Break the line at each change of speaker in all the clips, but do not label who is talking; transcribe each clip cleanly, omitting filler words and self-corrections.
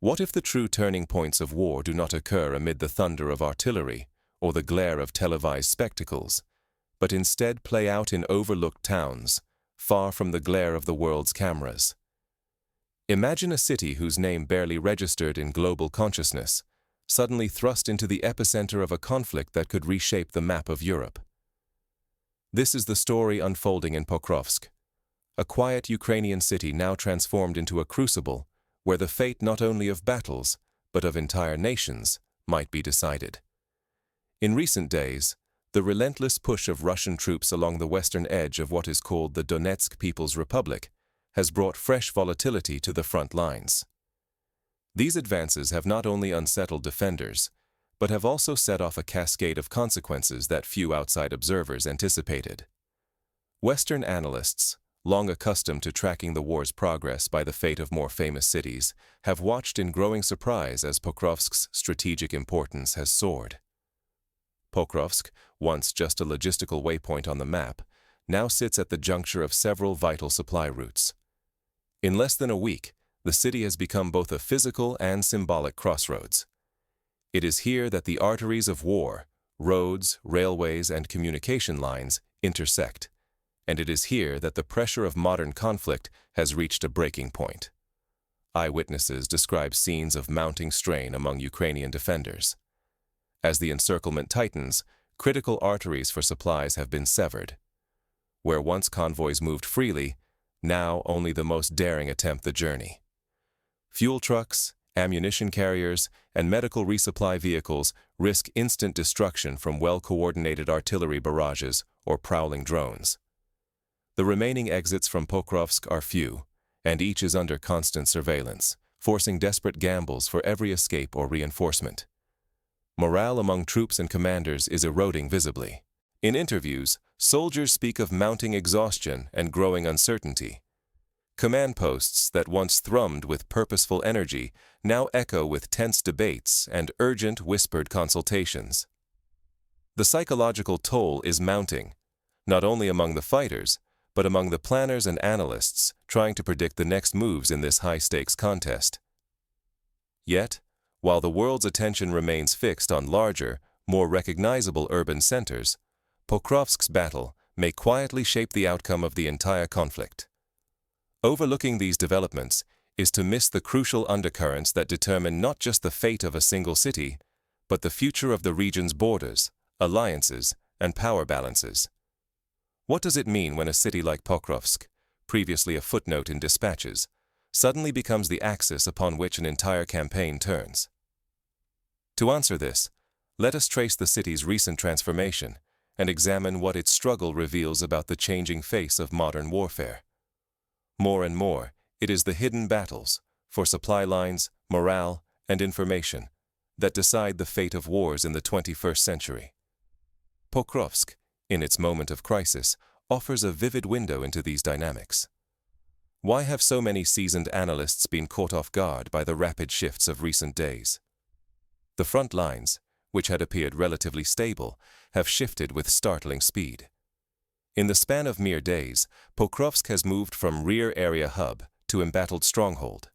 What if the true turning points of war do not occur amid the thunder of artillery or the glare of televised spectacles, but instead play out in overlooked towns, far from the glare of the world's cameras? Imagine a city whose name barely registered in global consciousness, suddenly thrust into the epicenter of a conflict that could reshape the map of Europe. This is the story unfolding in Pokrovsk, a quiet Ukrainian city now transformed into a crucible where the fate not only of battles, but of entire nations, might be decided. In recent days, the relentless push of Russian troops along the western edge of what is called the Donetsk People's Republic has brought fresh volatility to the front lines. These advances have not only unsettled defenders, but have also set off a cascade of consequences that few outside observers anticipated. Western analysts, long accustomed to tracking the war's progress by the fate of more famous cities, have watched in growing surprise as Pokrovsk's strategic importance has soared. Pokrovsk, once just a logistical waypoint on the map, now sits at the juncture of several vital supply routes. In less than a week, the city has become both a physical and symbolic crossroads. It is here that the arteries of war, roads, railways, and communication lines intersect, and it is here that the pressure of modern conflict has reached a breaking point. Eyewitnesses describe scenes of mounting strain among Ukrainian defenders. As the encirclement tightens, critical arteries for supplies have been severed. Where once convoys moved freely, now only the most daring attempt the journey. Fuel trucks, ammunition carriers, and medical resupply vehicles risk instant destruction from well-coordinated artillery barrages or prowling drones. The remaining exits from Pokrovsk are few, and each is under constant surveillance, forcing desperate gambles for every escape or reinforcement. Morale among troops and commanders is eroding visibly. In interviews, soldiers speak of mounting exhaustion and growing uncertainty. Command posts that once thrummed with purposeful energy now echo with tense debates and urgent whispered consultations. The psychological toll is mounting, not only among the fighters, but among the planners and analysts trying to predict the next moves in this high-stakes contest. Yet, while the world's attention remains fixed on larger, more recognizable urban centers, Pokrovsk's battle may quietly shape the outcome of the entire conflict. Overlooking these developments is to miss the crucial undercurrents that determine not just the fate of a single city, but the future of the region's borders, alliances, and power balances. What does it mean when a city like Pokrovsk, previously a footnote in dispatches, suddenly becomes the axis upon which an entire campaign turns? To answer this, let us trace the city's recent transformation and examine what its struggle reveals about the changing face of modern warfare. More and more, it is the hidden battles, for supply lines, morale, and information, that decide the fate of wars in the 21st century. Pokrovsk, in its moment of crisis, offers a vivid window into these dynamics. Why have so many seasoned analysts been caught off guard by the rapid shifts of recent days? The front lines, which had appeared relatively stable, have shifted with startling speed. In the span of mere days, Pokrovsk has moved from rear area hub to embattled stronghold.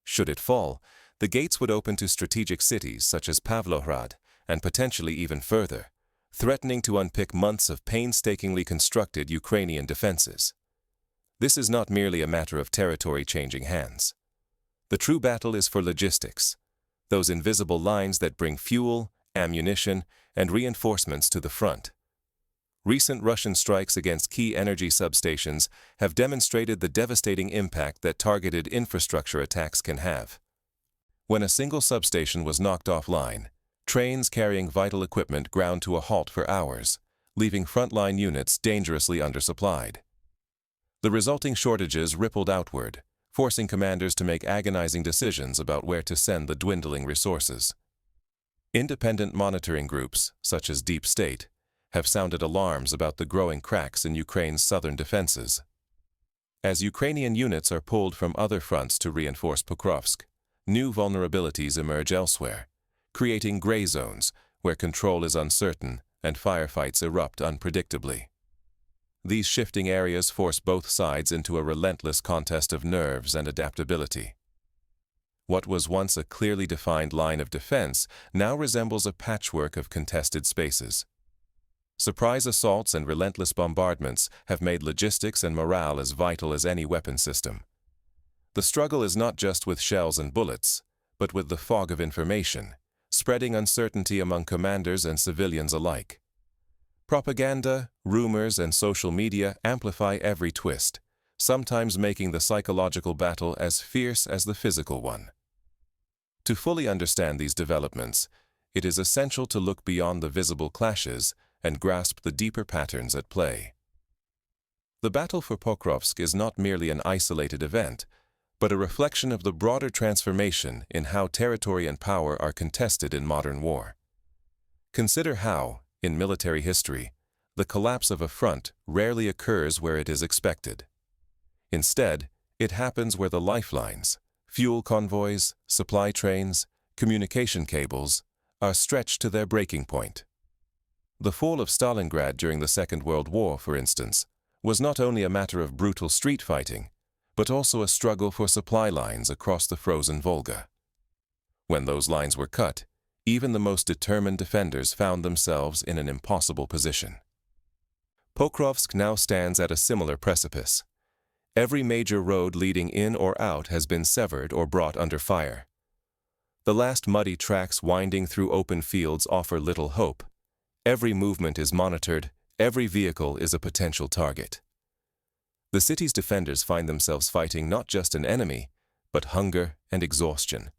Should it fall, the gates would open to strategic cities such as Pavlohrad and potentially even further, threatening to unpick months of painstakingly constructed Ukrainian defenses. This is not merely a matter of territory changing hands. The true battle is for logistics, those invisible lines that bring fuel, ammunition, and reinforcements to the front. Recent Russian strikes against key energy substations have demonstrated the devastating impact that targeted infrastructure attacks can have. When a single substation was knocked offline, trains carrying vital equipment ground to a halt for hours, leaving frontline units dangerously undersupplied. The resulting shortages rippled outward, forcing commanders to make agonizing decisions about where to send the dwindling resources. Independent monitoring groups, such as Deep State, have sounded alarms about the growing cracks in Ukraine's southern defenses. As Ukrainian units are pulled from other fronts to reinforce Pokrovsk, new vulnerabilities emerge elsewhere, creating gray zones where control is uncertain and firefights erupt unpredictably. These shifting areas force both sides into a relentless contest of nerves and adaptability. What was once a clearly defined line of defense now resembles a patchwork of contested spaces. Surprise assaults and relentless bombardments have made logistics and morale as vital as any weapon system. The struggle is not just with shells and bullets, but with the fog of information, spreading uncertainty among commanders and civilians alike. Propaganda, rumors, and social media amplify every twist, sometimes making the psychological battle as fierce as the physical one. To fully understand these developments, it is essential to look beyond the visible clashes and grasp the deeper patterns at play. The battle for Pokrovsk is not merely an isolated event, but a reflection of the broader transformation in how territory and power are contested in modern war. Consider how, in military history, the collapse of a front rarely occurs where it is expected. Instead, it happens where the lifelines, fuel convoys, supply trains, communication cables, are stretched to their breaking point. The fall of Stalingrad during the Second World War, for instance, was not only a matter of brutal street fighting, but also a struggle for supply lines across the frozen Volga. When those lines were cut, even the most determined defenders found themselves in an impossible position. Pokrovsk now stands at a similar precipice. Every major road leading in or out has been severed or brought under fire. The last muddy tracks winding through open fields offer little hope. Every movement is monitored, every vehicle is a potential target. The city's defenders find themselves fighting not just an enemy, but hunger and exhaustion.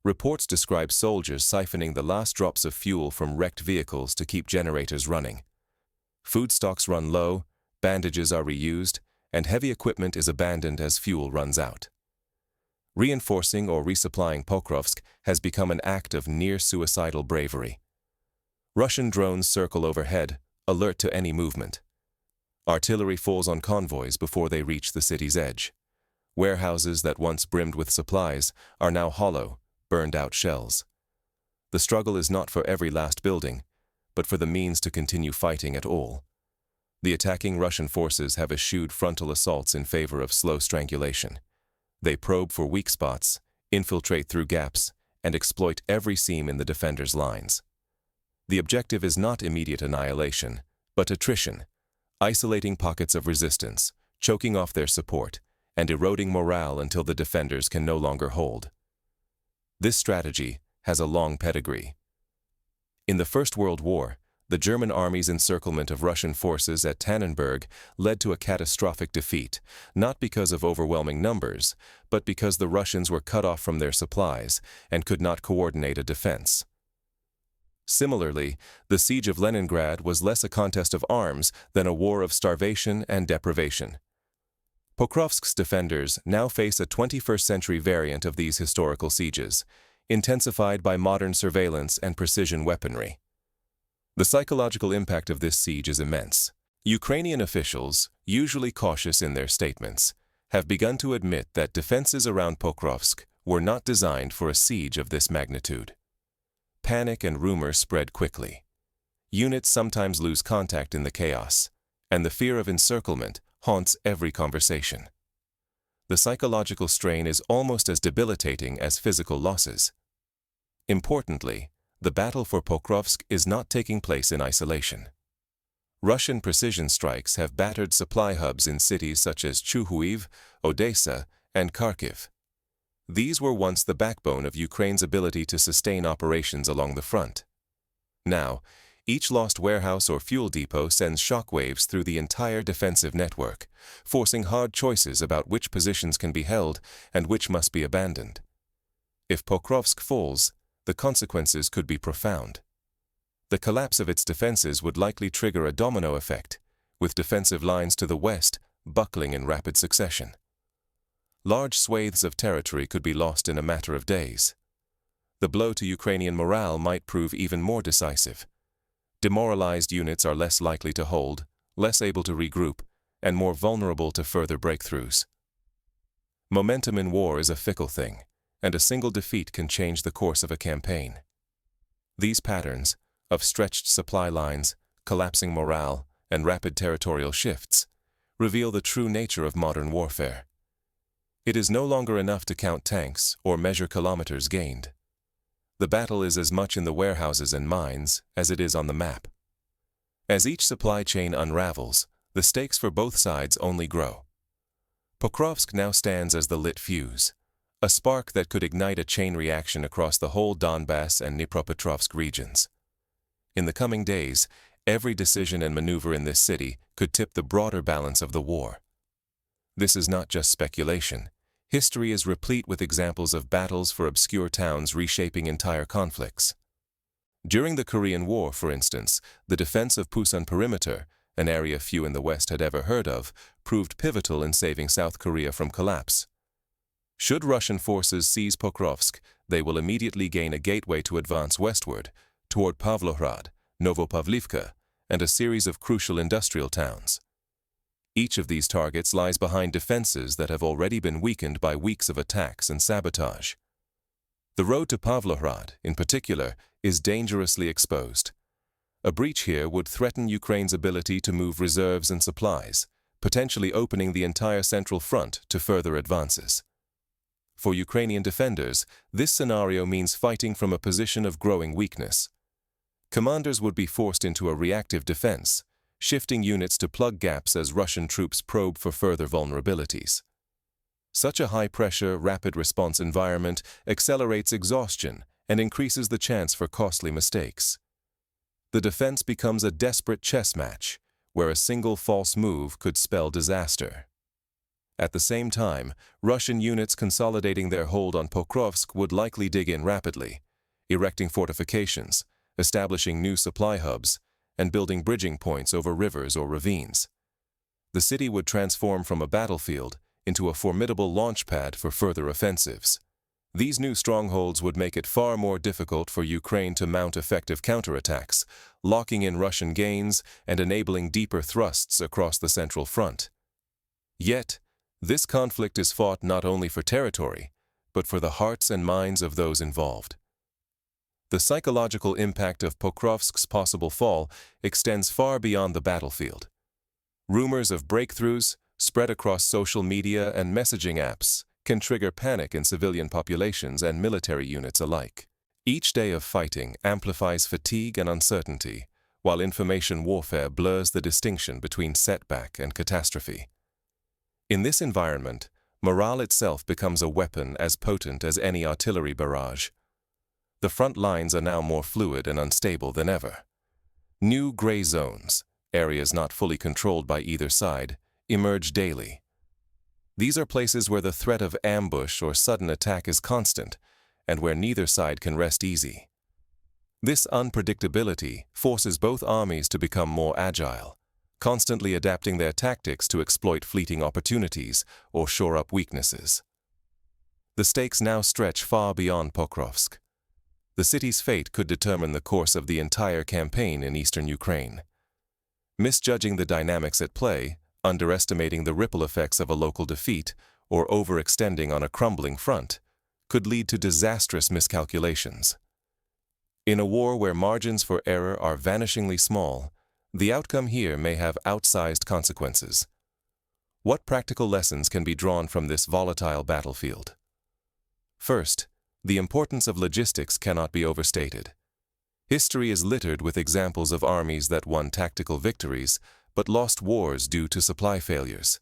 Reports describe soldiers siphoning the last drops of fuel from wrecked vehicles to keep generators running. Food stocks run low, bandages are reused, and heavy equipment is abandoned as fuel runs out. Reinforcing or resupplying Pokrovsk has become an act of near-suicidal bravery. Russian drones circle overhead, alert to any movement. Artillery falls on convoys before they reach the city's edge. Warehouses that once brimmed with supplies are now hollow, burned-out shells. The struggle is not for every last building, but for the means to continue fighting at all. The attacking Russian forces have eschewed frontal assaults in favor of slow strangulation. They probe for weak spots, infiltrate through gaps, and exploit every seam in the defenders' lines. The objective is not immediate annihilation, but attrition, isolating pockets of resistance, choking off their support, and eroding morale until the defenders can no longer hold. This strategy has a long pedigree. In the First World War, the German army's encirclement of Russian forces at Tannenberg led to a catastrophic defeat, not because of overwhelming numbers, but because the Russians were cut off from their supplies and could not coordinate a defense. Similarly, the siege of Leningrad was less a contest of arms than a war of starvation and deprivation. Pokrovsk's defenders now face a 21st-century variant of these historical sieges, intensified by modern surveillance and precision weaponry. The psychological impact of this siege is immense. Ukrainian officials, usually cautious in their statements, have begun to admit that defenses around Pokrovsk were not designed for a siege of this magnitude. Panic and rumors spread quickly. Units sometimes lose contact in the chaos, and the fear of encirclement haunts every conversation. The psychological strain is almost as debilitating as physical losses. Importantly, the battle for Pokrovsk is not taking place in isolation. Russian precision strikes have battered supply hubs in cities such as Chuhuiv, Odessa, and Kharkiv. These were once the backbone of Ukraine's ability to sustain operations along the front. Now, each lost warehouse or fuel depot sends shockwaves through the entire defensive network, forcing hard choices about which positions can be held and which must be abandoned. If Pokrovsk falls, the consequences could be profound. The collapse of its defenses would likely trigger a domino effect, with defensive lines to the west buckling in rapid succession. Large swathes of territory could be lost in a matter of days. The blow to Ukrainian morale might prove even more decisive. Demoralized units are less likely to hold, less able to regroup, and more vulnerable to further breakthroughs. Momentum in war is a fickle thing, and a single defeat can change the course of a campaign. These patterns, of stretched supply lines, collapsing morale, and rapid territorial shifts, reveal the true nature of modern warfare. It is no longer enough to count tanks or measure kilometers gained. The battle is as much in the warehouses and mines as it is on the map. As each supply chain unravels, the stakes for both sides only grow. Pokrovsk now stands as the lit fuse, a spark that could ignite a chain reaction across the whole Donbass and Dnipropetrovsk regions. In the coming days, every decision and maneuver in this city could tip the broader balance of the war. This is not just speculation. History is replete with examples of battles for obscure towns reshaping entire conflicts. During the Korean War, for instance, the defense of Pusan perimeter, an area few in the West had ever heard of, proved pivotal in saving South Korea from collapse. Should Russian forces seize Pokrovsk, they will immediately gain a gateway to advance westward, toward Pavlohrad, Novopavlivka, and a series of crucial industrial towns. Each of these targets lies behind defenses that have already been weakened by weeks of attacks and sabotage. The road to Pavlohrad, in particular, is dangerously exposed. A breach here would threaten Ukraine's ability to move reserves and supplies, potentially opening the entire central front to further advances. For Ukrainian defenders, this scenario means fighting from a position of growing weakness. Commanders would be forced into a reactive defense, shifting units to plug gaps as Russian troops probe for further vulnerabilities. Such a high-pressure, rapid-response environment accelerates exhaustion and increases the chance for costly mistakes. The defense becomes a desperate chess match, where a single false move could spell disaster. At the same time, Russian units consolidating their hold on Pokrovsk would likely dig in rapidly, erecting fortifications, establishing new supply hubs, and building bridging points over rivers or ravines. The city would transform from a battlefield into a formidable launchpad for further offensives. These new strongholds would make it far more difficult for Ukraine to mount effective counterattacks, locking in Russian gains and enabling deeper thrusts across the central front. Yet, this conflict is fought not only for territory, but for the hearts and minds of those involved. The psychological impact of Pokrovsk's possible fall extends far beyond the battlefield. Rumors of breakthroughs, spread across social media and messaging apps, can trigger panic in civilian populations and military units alike. Each day of fighting amplifies fatigue and uncertainty, while information warfare blurs the distinction between setback and catastrophe. In this environment, morale itself becomes a weapon as potent as any artillery barrage. The front lines are now more fluid and unstable than ever. New gray zones, areas not fully controlled by either side, emerge daily. These are places where the threat of ambush or sudden attack is constant, and where neither side can rest easy. This unpredictability forces both armies to become more agile, constantly adapting their tactics to exploit fleeting opportunities or shore up weaknesses. The stakes now stretch far beyond Pokrovsk. The city's fate could determine the course of the entire campaign in eastern Ukraine. Misjudging the dynamics at play, underestimating the ripple effects of a local defeat, or overextending on a crumbling front, could lead to disastrous miscalculations. In a war where margins for error are vanishingly small, the outcome here may have outsized consequences. What practical lessons can be drawn from this volatile battlefield? First, the importance of logistics cannot be overstated. History is littered with examples of armies that won tactical victories but lost wars due to supply failures.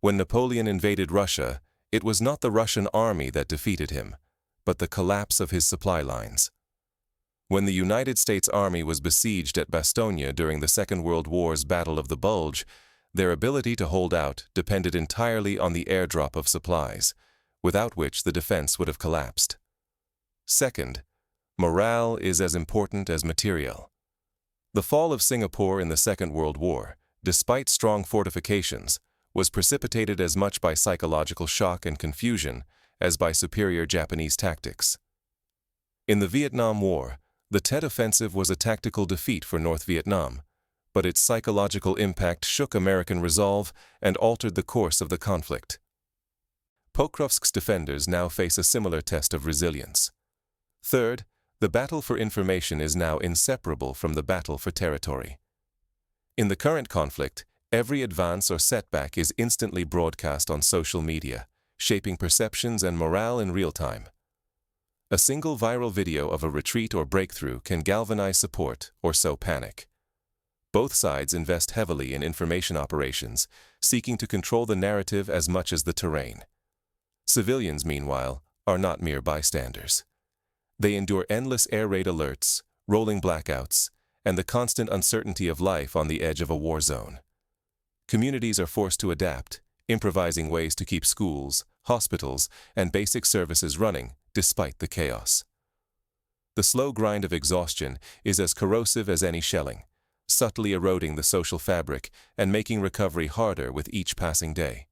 When Napoleon invaded Russia, it was not the Russian army that defeated him, but the collapse of his supply lines. When the United States Army was besieged at Bastogne during the Second World War's Battle of the Bulge, their ability to hold out depended entirely on the airdrop of supplies, without which the defense would have collapsed. Second, morale is as important as materiel. The fall of Singapore in the Second World War, despite strong fortifications, was precipitated as much by psychological shock and confusion as by superior Japanese tactics. In the Vietnam War, the Tet Offensive was a tactical defeat for North Vietnam, but its psychological impact shook American resolve and altered the course of the conflict. Pokrovsk's defenders now face a similar test of resilience. Third, the battle for information is now inseparable from the battle for territory. In the current conflict, every advance or setback is instantly broadcast on social media, shaping perceptions and morale in real time. A single viral video of a retreat or breakthrough can galvanize support or sow panic. Both sides invest heavily in information operations, seeking to control the narrative as much as the terrain. Civilians, meanwhile, are not mere bystanders. They endure endless air raid alerts, rolling blackouts, and the constant uncertainty of life on the edge of a war zone. Communities are forced to adapt, improvising ways to keep schools, hospitals, and basic services running despite the chaos. The slow grind of exhaustion is as corrosive as any shelling, subtly eroding the social fabric and making recovery harder with each passing day.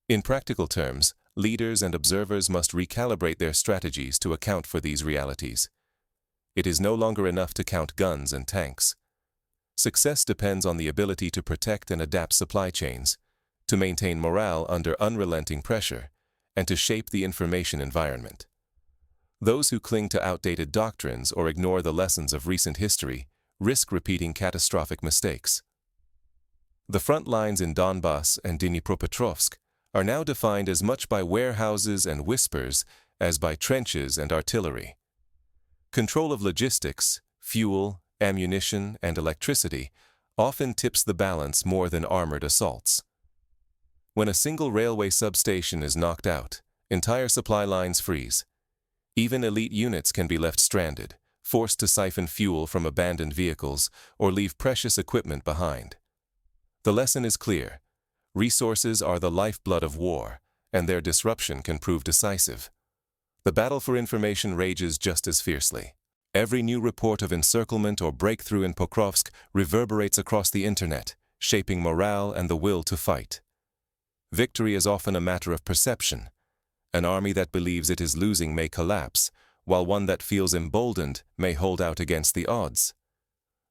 In practical terms, leaders and observers must recalibrate their strategies to account for these realities. It is no longer enough to count guns and tanks. Success depends on the ability to protect and adapt supply chains, to maintain morale under unrelenting pressure, and to shape the information environment. Those who cling to outdated doctrines or ignore the lessons of recent history risk repeating catastrophic mistakes. The front lines in Donbass and Dnipropetrovsk are now defined as much by warehouses and whispers as by trenches and artillery. Control of logistics, fuel, ammunition, and electricity often tips the balance more than armored assaults. When a single railway substation is knocked out, entire supply lines freeze. Even elite units can be left stranded, forced to siphon fuel from abandoned vehicles or leave precious equipment behind. The lesson is clear. Resources are the lifeblood of war, and their disruption can prove decisive. The battle for information rages just as fiercely. Every new report of encirclement or breakthrough in Pokrovsk reverberates across the internet, shaping morale and the will to fight. Victory is often a matter of perception. An army that believes it is losing may collapse, while one that feels emboldened may hold out against the odds.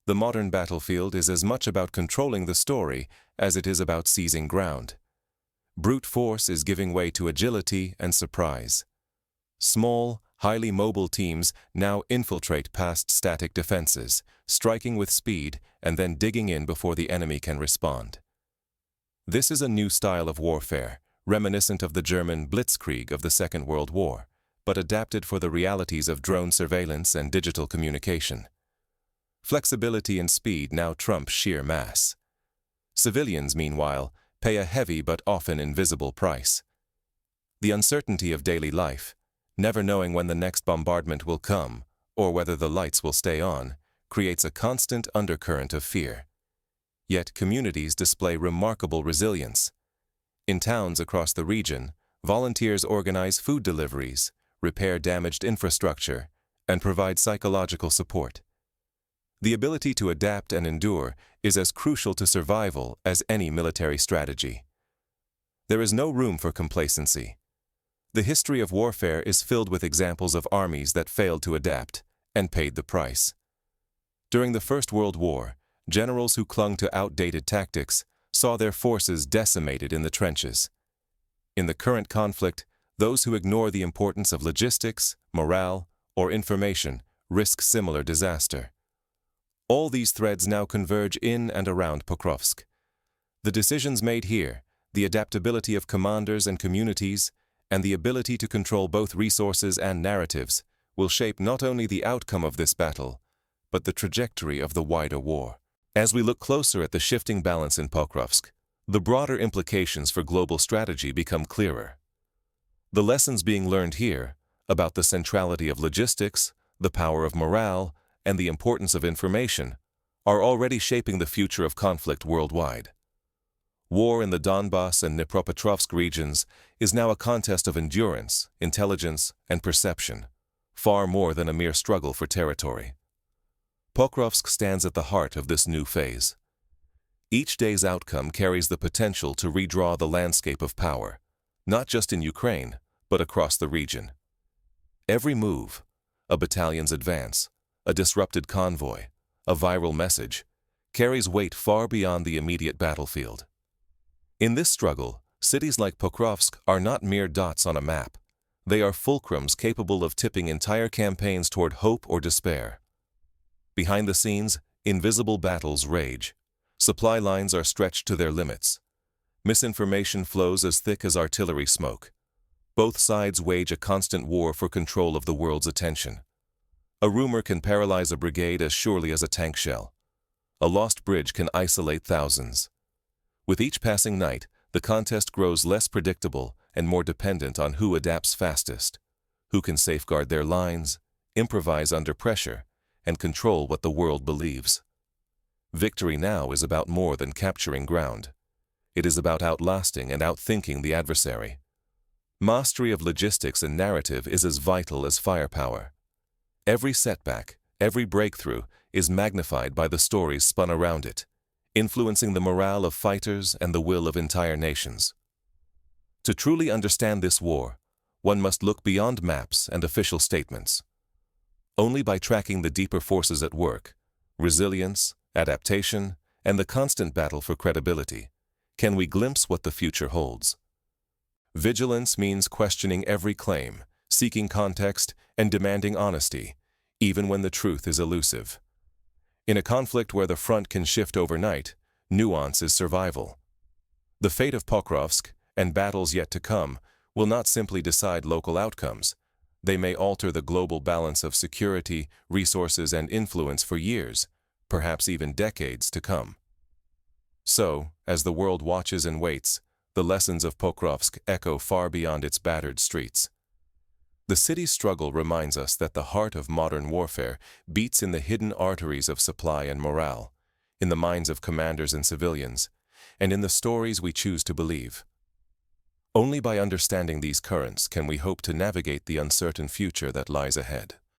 The modern battlefield is as much about controlling the story as it is about seizing ground. Brute force is giving way to agility and surprise. Small, highly mobile teams now infiltrate past static defenses, striking with speed and then digging in before the enemy can respond. This is a new style of warfare, reminiscent of the German blitzkrieg of the Second World War, but adapted for the realities of drone surveillance and digital communication. Flexibility and speed now trump sheer mass. Civilians, meanwhile, pay a heavy but often invisible price. The uncertainty of daily life, never knowing when the next bombardment will come or whether the lights will stay on, creates a constant undercurrent of fear. Yet communities display remarkable resilience. In towns across the region, volunteers organize food deliveries, repair damaged infrastructure, and provide psychological support. The ability to adapt and endure is as crucial to survival as any military strategy. There is no room for complacency. The history of warfare is filled with examples of armies that failed to adapt and paid the price. During the First World War, generals who clung to outdated tactics saw their forces decimated in the trenches. In the current conflict, those who ignore the importance of logistics, morale, or information risk similar disaster. All these threads now converge in and around Pokrovsk. The decisions made here, the adaptability of commanders and communities, and the ability to control both resources and narratives will shape not only the outcome of this battle, but the trajectory of the wider war. As we look closer at the shifting balance in Pokrovsk, the broader implications for global strategy become clearer. The lessons being learned here about the centrality of logistics, the power of morale, and the importance of information are already shaping the future of conflict worldwide. War in the Donbass and Dnipropetrovsk regions is now a contest of endurance, intelligence, and perception, far more than a mere struggle for territory. Pokrovsk stands at the heart of this new phase. Each day's outcome carries the potential to redraw the landscape of power, not just in Ukraine, but across the region. Every move, a battalion's advance, a disrupted convoy, a viral message, carries weight far beyond the immediate battlefield. In this struggle, cities like Pokrovsk are not mere dots on a map. They are fulcrums capable of tipping entire campaigns toward hope or despair. Behind the scenes, invisible battles rage. Supply lines are stretched to their limits. Misinformation flows as thick as artillery smoke. Both sides wage a constant war for control of the world's attention. A rumor can paralyze a brigade as surely as a tank shell. A lost bridge can isolate thousands. With each passing night, the contest grows less predictable and more dependent on who adapts fastest, who can safeguard their lines, improvise under pressure, and control what the world believes. Victory now is about more than capturing ground. It is about outlasting and outthinking the adversary. Mastery of logistics and narrative is as vital as firepower. Every setback, every breakthrough is magnified by the stories spun around it, influencing the morale of fighters and the will of entire nations. To truly understand this war, one must look beyond maps and official statements. Only by tracking the deeper forces at work, resilience, adaptation, and the constant battle for credibility, can we glimpse what the future holds. Vigilance means questioning every claim, seeking context, and demanding honesty, even when the truth is elusive. In a conflict where the front can shift overnight, nuance is survival. The fate of Pokrovsk, and battles yet to come, will not simply decide local outcomes. They may alter the global balance of security, resources, and influence for years, perhaps even decades to come. So, as the world watches and waits, the lessons of Pokrovsk echo far beyond its battered streets. The city's struggle reminds us that the heart of modern warfare beats in the hidden arteries of supply and morale, in the minds of commanders and civilians, and in the stories we choose to believe. Only by understanding these currents can we hope to navigate the uncertain future that lies ahead.